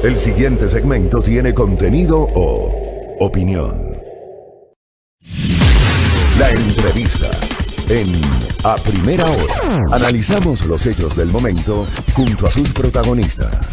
El siguiente segmento tiene contenido o opinión. La entrevista en A Primera Hora. Analizamos los hechos del momento junto a sus protagonistas.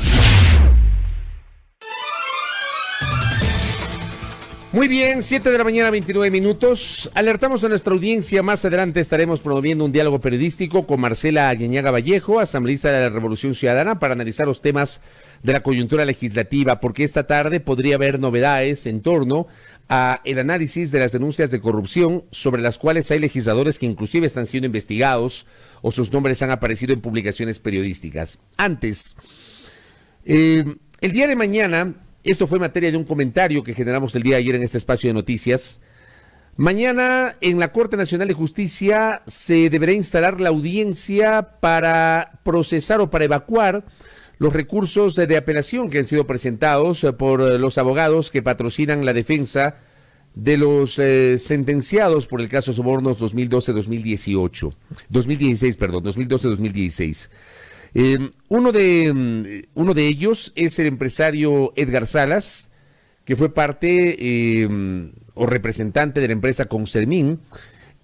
Muy bien, 7 de la mañana, 29 minutos. Alertamos a nuestra audiencia. Más adelante estaremos promoviendo un diálogo periodístico con Marcela Aguiñaga Vallejo, asambleísta de la Revolución Ciudadana, para analizar los temas de la coyuntura legislativa, porque esta tarde podría haber novedades en torno a el análisis de las denuncias de corrupción sobre las cuales hay legisladores que inclusive están siendo investigados o sus nombres han aparecido en publicaciones periodísticas. Antes, el día de mañana... Esto fue materia de un comentario que generamos el día de ayer en este espacio de noticias. Mañana en la Corte Nacional de Justicia se deberá instalar la audiencia para procesar o para evacuar los recursos de apelación que han sido presentados por los abogados que patrocinan la defensa de los sentenciados por el caso Sobornos 2012-2016. Uno de ellos es el empresario Edgar Salas, que fue parte o representante de la empresa Concermin.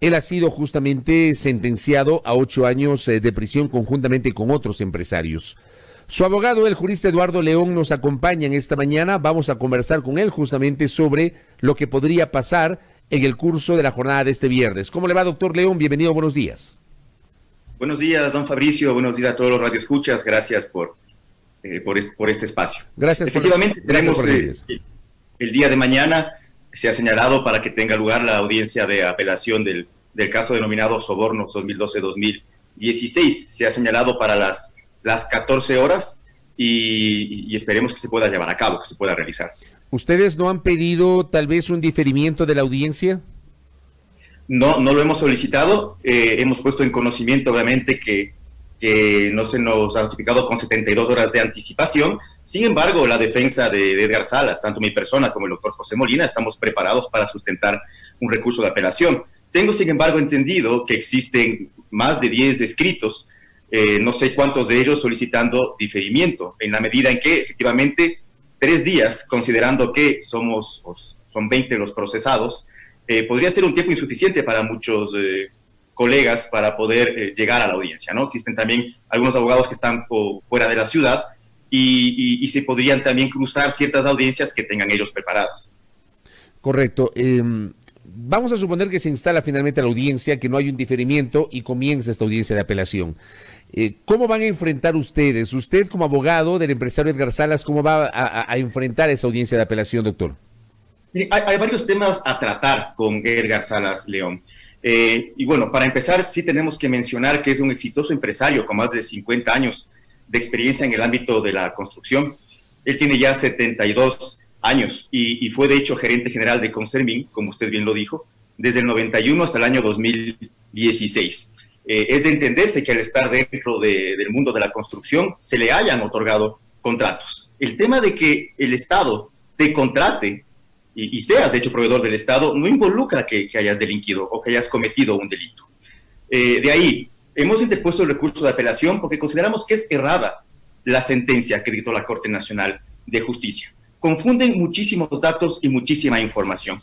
Él ha sido justamente sentenciado a 8 años de prisión conjuntamente con otros empresarios. Su abogado, el jurista Eduardo León, nos acompaña en esta mañana. Vamos a conversar con él justamente sobre lo que podría pasar en el curso de la jornada de este viernes. ¿Cómo le va, doctor León? Bienvenido, buenos días. Buenos días, don Fabricio. Buenos días a todos los radioescuchas. Gracias por este espacio. Gracias. Efectivamente, tenemos el día de mañana, se ha señalado para que tenga lugar la audiencia de apelación del caso denominado Sobornos 2012-2016. Se ha señalado para las 14 horas y esperemos que se pueda llevar a cabo, que se pueda realizar. ¿Ustedes no han pedido tal vez un diferimiento de la audiencia? No lo hemos solicitado, hemos puesto en conocimiento obviamente que no se nos ha notificado con 72 horas de anticipación. Sin embargo, la defensa de Edgar Salas, tanto mi persona como el doctor José Molina, estamos preparados para sustentar un recurso de apelación. Tengo, sin embargo, entendido que existen más de 10 escritos, no sé cuántos de ellos solicitando diferimiento, en la medida en que efectivamente 3 días, considerando que son 20 los procesados, podría ser un tiempo insuficiente para muchos colegas para poder llegar a la audiencia, ¿no? Existen también algunos abogados que están fuera de la ciudad y se podrían también cruzar ciertas audiencias que tengan ellos preparadas. Correcto. Vamos a suponer que se instala finalmente la audiencia, que no hay un diferimiento y comienza esta audiencia de apelación. ¿Cómo van a enfrentar ustedes? Usted como abogado del empresario Edgar Salas, ¿cómo va a enfrentar esa audiencia de apelación, doctor? Hay varios temas a tratar con Edgar Salas León. Y bueno, para empezar, sí tenemos que mencionar que es un exitoso empresario con más de 50 años de experiencia en el ámbito de la construcción. Él tiene ya 72 años y fue de hecho gerente general de Concermin, como usted bien lo dijo, desde el 91 hasta el año 2016. Es de entenderse que al estar dentro del mundo de la construcción se le hayan otorgado contratos. El tema de que el Estado te contrate y seas, de hecho, proveedor del Estado, no involucra que hayas delinquido o que hayas cometido un delito. De ahí, hemos interpuesto el recurso de apelación porque consideramos que es errada la sentencia que dictó la Corte Nacional de Justicia. Confunden muchísimos datos y muchísima información.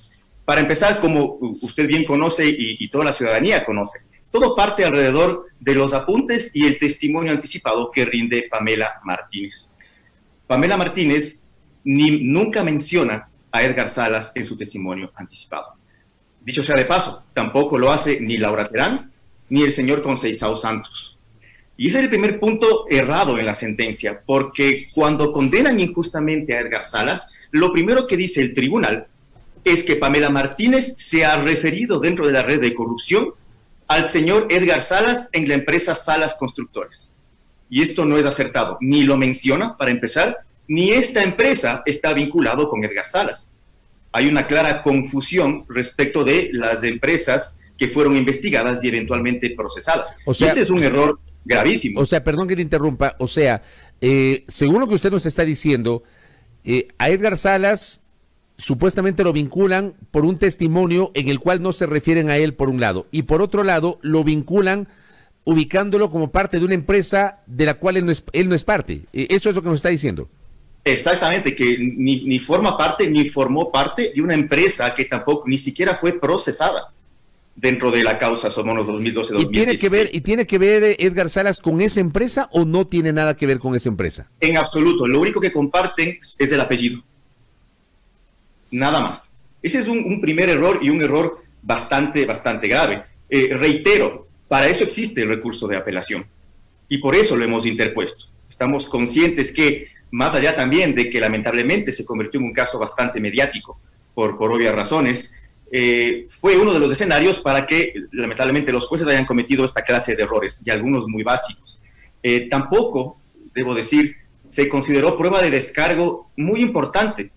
Para empezar, como usted bien conoce y toda la ciudadanía conoce, todo parte alrededor de los apuntes y el testimonio anticipado que rinde Pamela Martínez. Pamela Martínez nunca menciona a Edgar Salas en su testimonio anticipado. Dicho sea de paso, tampoco lo hace ni Laura Terán ni el señor Conceizao Santos. Y ese es el primer punto errado en la sentencia, porque cuando condenan injustamente a Edgar Salas, lo primero que dice el tribunal es que Pamela Martínez se ha referido dentro de la red de corrupción al señor Edgar Salas en la empresa Salas Constructores. Y esto no es acertado, ni lo menciona para empezar, ni esta empresa está vinculado con Edgar Salas. Hay una clara confusión respecto de las empresas que fueron investigadas y eventualmente procesadas. O sea, este es un error gravísimo. O sea, perdón que le interrumpa, o sea, según lo que usted nos está diciendo, a Edgar Salas supuestamente lo vinculan por un testimonio en el cual no se refieren a él por un lado, y por otro lado lo vinculan ubicándolo como parte de una empresa de la cual él no es parte. Eso es lo que nos está diciendo. Exactamente, que ni forma parte, ni formó parte de una empresa que tampoco, ni siquiera fue procesada dentro de la causa Sobornos 2012-2016. ¿Y tiene que ver Edgar Salas con esa empresa o no tiene nada que ver con esa empresa? En absoluto, lo único que comparten es el apellido. Nada más. Ese es un primer error y un error bastante grave. Reitero, para eso existe el recurso de apelación y por eso lo hemos interpuesto. Estamos conscientes que, más allá también de que lamentablemente se convirtió en un caso bastante mediático por obvias razones, fue uno de los escenarios para que lamentablemente los jueces hayan cometido esta clase de errores y algunos muy básicos. Tampoco, debo decir, se consideró prueba de descargo muy importante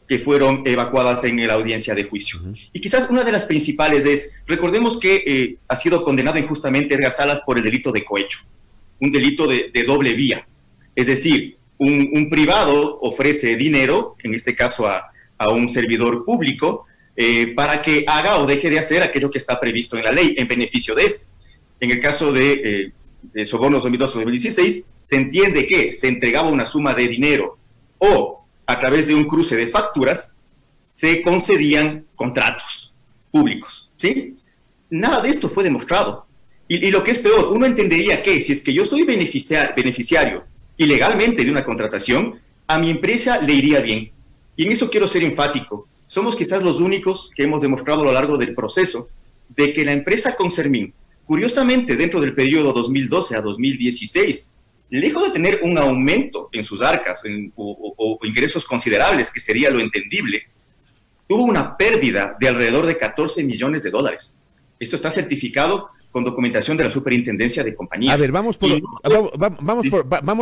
que fueron evacuadas en la audiencia de juicio. Y quizás una de las principales es, recordemos que ha sido condenado injustamente Edgar Salas por el delito de cohecho, un delito de doble vía. Es decir, un privado ofrece dinero, en este caso a un servidor público, para que haga o deje de hacer aquello que está previsto en la ley, en beneficio de este. En el caso de Sobornos 2012-2016, se entiende que se entregaba una suma de dinero o a través de un cruce de facturas se concedían contratos públicos, ¿sí? Nada de esto fue demostrado. Y lo que es peor, uno entendería que si es que yo soy beneficiario ilegalmente de una contratación, a mi empresa le iría bien. Y en eso quiero ser enfático. Somos quizás los únicos que hemos demostrado a lo largo del proceso de que la empresa Concermin, curiosamente dentro del periodo 2012 a 2016, lejos de tener un aumento en sus arcas o ingresos considerables, que sería lo entendible, tuvo una pérdida de alrededor de 14 millones de dólares. Esto está certificado con documentación de la Superintendencia de Compañías. A ver, vamos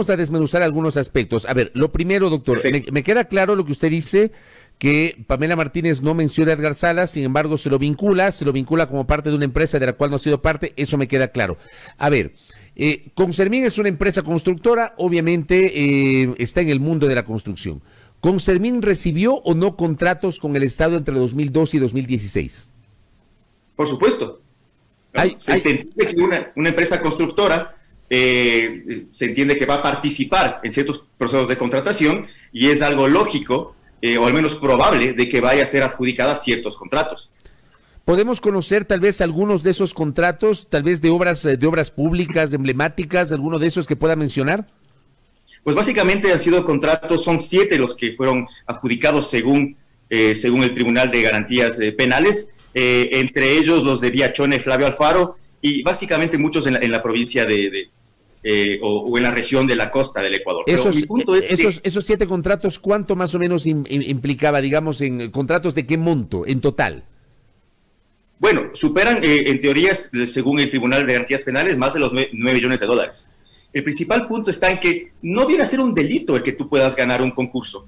a desmenuzar algunos aspectos. A ver, lo primero, doctor, me queda claro lo que usted dice, que Pamela Martínez no menciona a Edgar Salas, sin embargo se lo vincula como parte de una empresa de la cual no ha sido parte, eso me queda claro. A ver, Concermin es una empresa constructora, obviamente está en el mundo de la construcción. ¿Concermin recibió o no contratos con el Estado entre 2012 y 2016? Por supuesto. Se entiende que una empresa constructora se entiende que va a participar en ciertos procesos de contratación y es algo lógico, o al menos probable, de que vaya a ser adjudicada ciertos contratos. ¿Podemos conocer tal vez algunos de esos contratos, tal vez de obras públicas, emblemáticas, alguno de esos que pueda mencionar? Pues básicamente han sido contratos, son 7 los que fueron adjudicados según el Tribunal de Garantías Penales, entre ellos los de Viachone, Flavio Alfaro, y básicamente muchos en la provincia o en la región de la costa del Ecuador. Esos 7 contratos, ¿cuánto más o menos implicaba, digamos, en contratos de qué monto en total? Bueno, superan en teorías, según el Tribunal de Garantías Penales, más de los 9 millones de dólares. El principal punto está en que no viene a ser un delito el que tú puedas ganar un concurso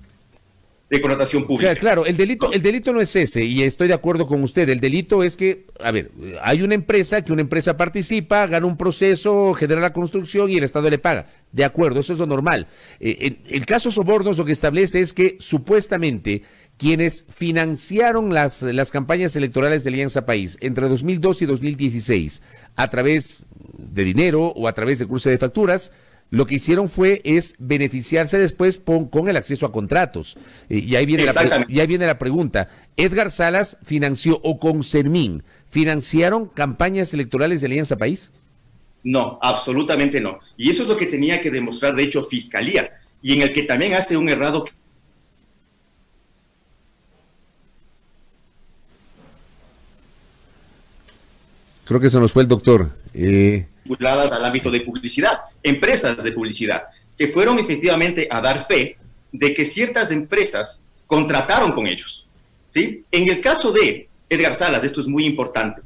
de contratación pública. Claro, el delito no es ese, y estoy de acuerdo con usted. El delito es que, a ver, hay una empresa participa, gana un proceso, genera la construcción y el Estado le paga. De acuerdo, eso es lo normal. El caso Sobornos lo que establece es que supuestamente quienes financiaron las campañas electorales de Alianza País entre 2012 y 2016 a través de dinero o a través de cruce de facturas, lo que hicieron es beneficiarse después con el acceso a contratos. Y ahí viene la pregunta. ¿Edgar Salas financió o Concermin financiaron campañas electorales de Alianza País? No, absolutamente no. Y eso es lo que tenía que demostrar, de hecho, Fiscalía, y en el que también hace un errado. Creo que se nos fue el doctor. Vinculadas al ámbito de publicidad, empresas de publicidad, que fueron efectivamente a dar fe de que ciertas empresas contrataron con ellos, ¿sí? En el caso de Edgar Salas, esto es muy importante,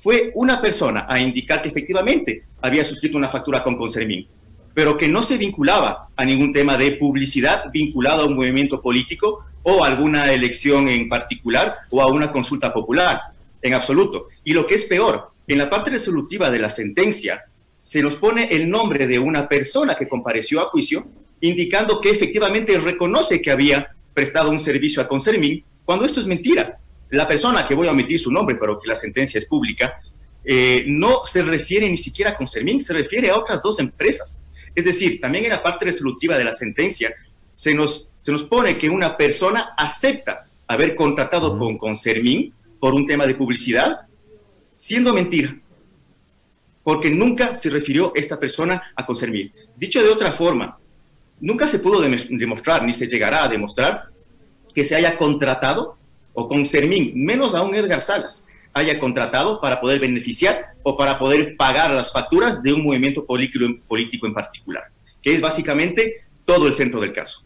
fue una persona a indicar que efectivamente había suscrito una factura con Concermin, pero que no se vinculaba a ningún tema de publicidad vinculado a un movimiento político o a alguna elección en particular o a una consulta popular, en absoluto. Y lo que es peor, en la parte resolutiva de la sentencia se nos pone el nombre de una persona que compareció a juicio, indicando que efectivamente reconoce que había prestado un servicio a Concermin, cuando esto es mentira. La persona, que voy a omitir su nombre, pero que la sentencia es pública, no se refiere ni siquiera a Concermin, se refiere a otras 2 empresas. Es decir, también en la parte resolutiva de la sentencia se nos Se nos pone que una persona acepta haber contratado con Concermín por un tema de publicidad, siendo mentira, porque nunca se refirió esta persona a Concermín. Dicho de otra forma, nunca se pudo demostrar, ni se llegará a demostrar, que se haya contratado, o Concermín, menos aún Edgar Salas, haya contratado para poder beneficiar o para poder pagar las facturas de un movimiento político en particular, que es básicamente todo el centro del caso.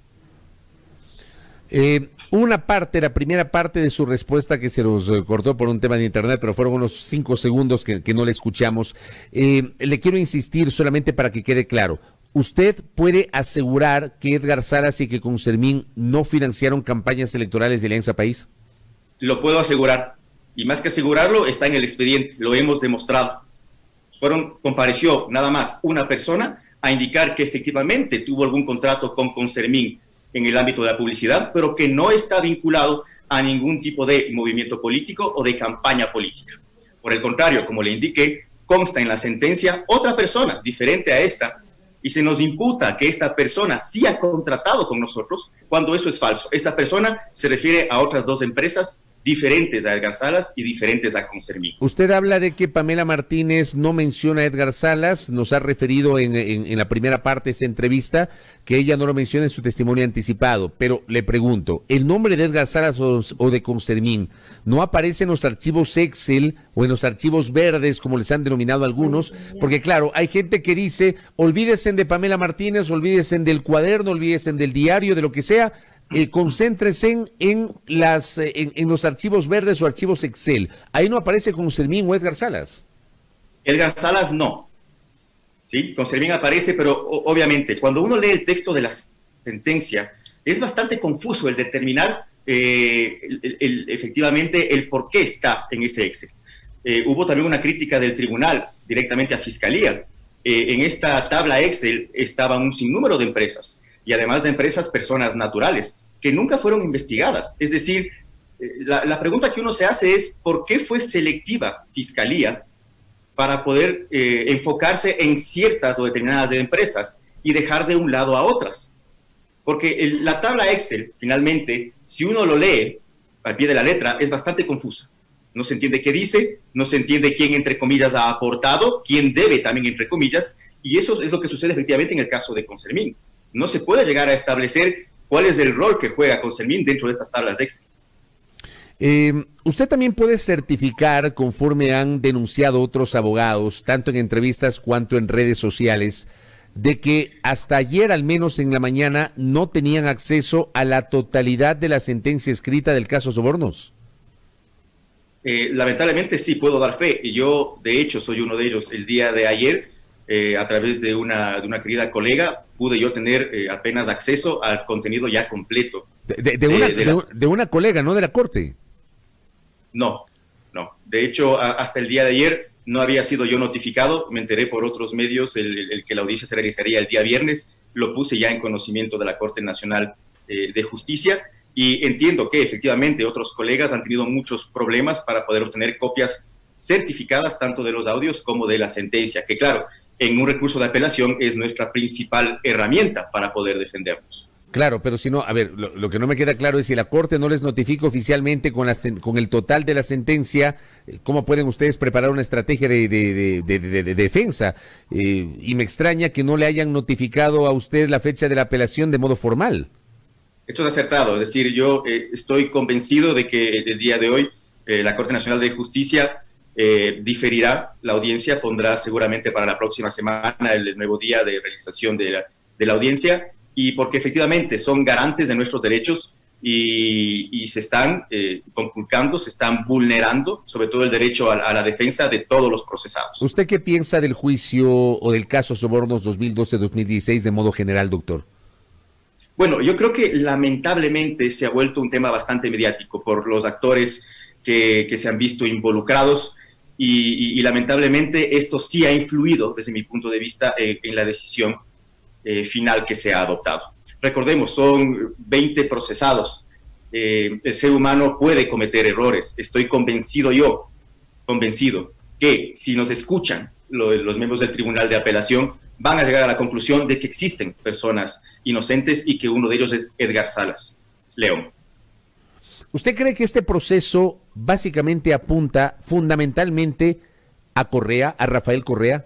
La primera parte de su respuesta que se nos cortó por un tema de internet, pero fueron unos 5 segundos que no le escuchamos. Le quiero insistir solamente para que quede claro. ¿Usted puede asegurar que Edgar Salas y que Concermín no financiaron campañas electorales de Alianza País? Lo puedo asegurar, y más que asegurarlo, está en el expediente, lo hemos demostrado. Compareció nada más una persona a indicar que efectivamente tuvo algún contrato con Concermín en el ámbito de la publicidad, pero que no está vinculado a ningún tipo de movimiento político o de campaña política. Por el contrario, como le indiqué, consta en la sentencia otra persona diferente a esta, y se nos imputa que esta persona sí ha contratado con nosotros, cuando eso es falso. Esta persona se refiere a otras 2 empresas diferentes a Edgar Salas y diferentes a Concermín. Usted habla de que Pamela Martínez no menciona a Edgar Salas, nos ha referido en la primera parte de esa entrevista que ella no lo menciona en su testimonio anticipado, pero le pregunto, ¿el nombre de Edgar Salas o de Concermín no aparece en los archivos Excel o en los archivos verdes, como les han denominado algunos? Porque claro, hay gente que dice, olvídense de Pamela Martínez, olvídense del cuaderno, olvídense del diario, de lo que sea, concéntrense en los archivos verdes o archivos Excel. Ahí no aparece Concermín o Edgar Salas. Edgar Salas no. ¿Sí? Concermín aparece, pero obviamente cuando uno lee el texto de la sentencia es bastante confuso el determinar efectivamente el por qué está en ese Excel. Hubo también una crítica del tribunal directamente a Fiscalía. En esta tabla Excel estaban un sinnúmero de empresas, y además de empresas, personas naturales, que nunca fueron investigadas. Es decir, la pregunta que uno se hace es, ¿por qué fue selectiva Fiscalía para poder enfocarse en ciertas o determinadas empresas y dejar de un lado a otras? Porque la tabla Excel, finalmente, si uno lo lee al pie de la letra, es bastante confusa. No se entiende qué dice, no se entiende quién, entre comillas, ha aportado, quién debe también, entre comillas, y eso es lo que sucede efectivamente en el caso de Concermín. No se puede llegar a establecer cuál es el rol que juega Concermín dentro de estas tablas de Excel. Usted también puede certificar, conforme han denunciado otros abogados, tanto en entrevistas cuanto en redes sociales, de que hasta ayer, al menos en la mañana, no tenían acceso a la totalidad de la sentencia escrita del caso Sobornos. Lamentablemente sí puedo dar fe, y yo de hecho soy uno de ellos. El día de ayer, a través de una querida colega, pude yo tener apenas acceso al contenido ya completo. De una colega, ¿no de la Corte? No. De hecho, hasta el día de ayer no había sido yo notificado. Me enteré por otros medios el que la audiencia se realizaría el día viernes. Lo puse ya en conocimiento de la Corte Nacional de Justicia, y entiendo que efectivamente otros colegas han tenido muchos problemas para poder obtener copias certificadas tanto de los audios como de la sentencia, que claro, en un recurso de apelación es nuestra principal herramienta para poder defendernos. Claro, pero si no, a ver, lo que no me queda claro es si la Corte no les notifica oficialmente con el total de la sentencia, ¿cómo pueden ustedes preparar una estrategia de defensa? Y me extraña que no le hayan notificado a usted la fecha de la apelación de modo formal. Esto es acertado, es decir, yo estoy convencido de que el día de hoy la Corte Nacional de Justicia diferirá la audiencia, pondrá seguramente para la próxima semana el nuevo día de realización de la audiencia, y porque efectivamente son garantes de nuestros derechos y se están conculcando, se están vulnerando, sobre todo el derecho a la defensa de todos los procesados. ¿Usted qué piensa del juicio o del caso Sobornos 2012-2016 de modo general, doctor? Bueno, yo creo que lamentablemente se ha vuelto un tema bastante mediático por los actores que se han visto involucrados, y lamentablemente esto sí ha influido, desde mi punto de vista, en la decisión final que se ha adoptado. Recordemos, son 20 procesados. El ser humano puede cometer errores. Estoy convencido que si nos escuchan los miembros del Tribunal de Apelación, van a llegar a la conclusión de que existen personas inocentes y que uno de ellos es Edgar Salas León. ¿Usted cree que este proceso básicamente apunta fundamentalmente a Correa, a Rafael Correa?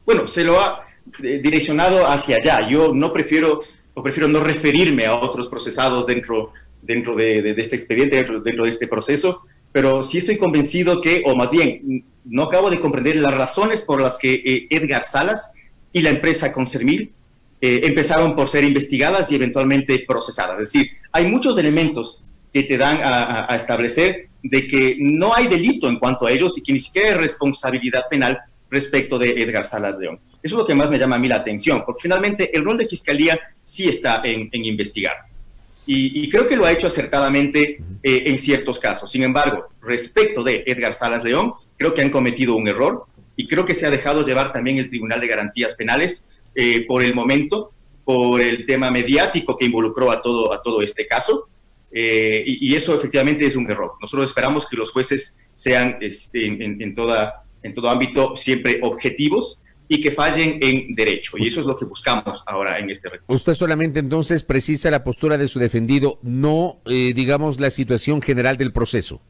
Bueno, se lo ha direccionado hacia allá. Yo prefiero no referirme a otros procesados dentro de este expediente, dentro de este proceso, pero sí estoy convencido que, o más bien, no acabo de comprender las razones por las que Edgar Salas y la empresa Concermil empezaron por ser investigadas y eventualmente procesadas. Es decir, hay muchos elementos que te dan a establecer de que no hay delito en cuanto a ellos y que ni siquiera hay responsabilidad penal respecto de Edgar Salas León. Eso es lo que más me llama a mí la atención, porque finalmente el rol de Fiscalía sí está en investigar. Y creo que lo ha hecho acertadamente en ciertos casos. Sin embargo, respecto de Edgar Salas León, creo que han cometido un error y creo que se ha dejado llevar también el Tribunal de Garantías Penales por el momento, por el tema mediático que involucró a todo este caso. Y eso efectivamente es un error. Nosotros esperamos que los jueces sean en todo ámbito siempre objetivos y que fallen en derecho. Y eso es lo que buscamos ahora en este recurso. Usted solamente entonces precisa la postura de su defendido, no, digamos, la situación general del proceso.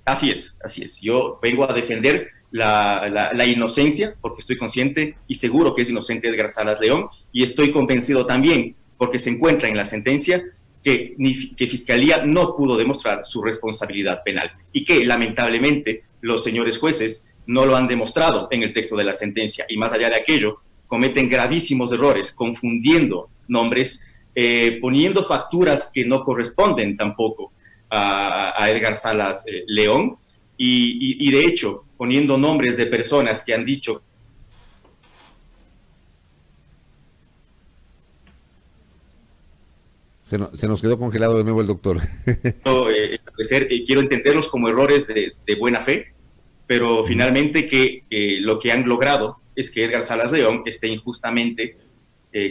Así es. Yo vengo a defender la inocencia, porque estoy consciente y seguro que es inocente Edgar Salas León, y estoy convencido también, porque se encuentra en la sentencia, que Fiscalía no pudo demostrar su responsabilidad penal y que lamentablemente los señores jueces no lo han demostrado en el texto de la sentencia, y más allá de aquello, cometen gravísimos errores, confundiendo nombres, poniendo facturas que no corresponden tampoco a Edgar Salas León, y de hecho, poniendo nombres de personas que han dicho... Se nos quedó congelado de nuevo el doctor. Quiero entenderlos como errores de buena fe, pero finalmente que lo que han logrado es que Edgar Salas León esté injustamente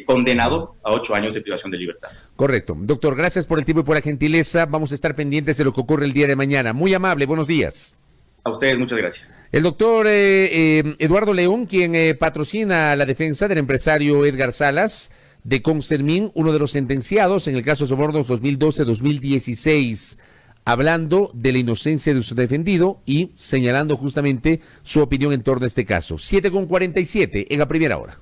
condenado a 8 años de privación de libertad. Correcto. Doctor, gracias por el tiempo y por la gentileza. Vamos a estar pendientes de lo que ocurre el día de mañana. Muy amable, buenos días. A ustedes, muchas gracias. El doctor Eduardo León, quien patrocina la defensa del empresario Edgar Salas de Concermín, uno de los sentenciados en el caso Sobornos 2012-2016, hablando de la inocencia de su defendido y señalando justamente su opinión en torno a este caso. 7:47 en la primera hora.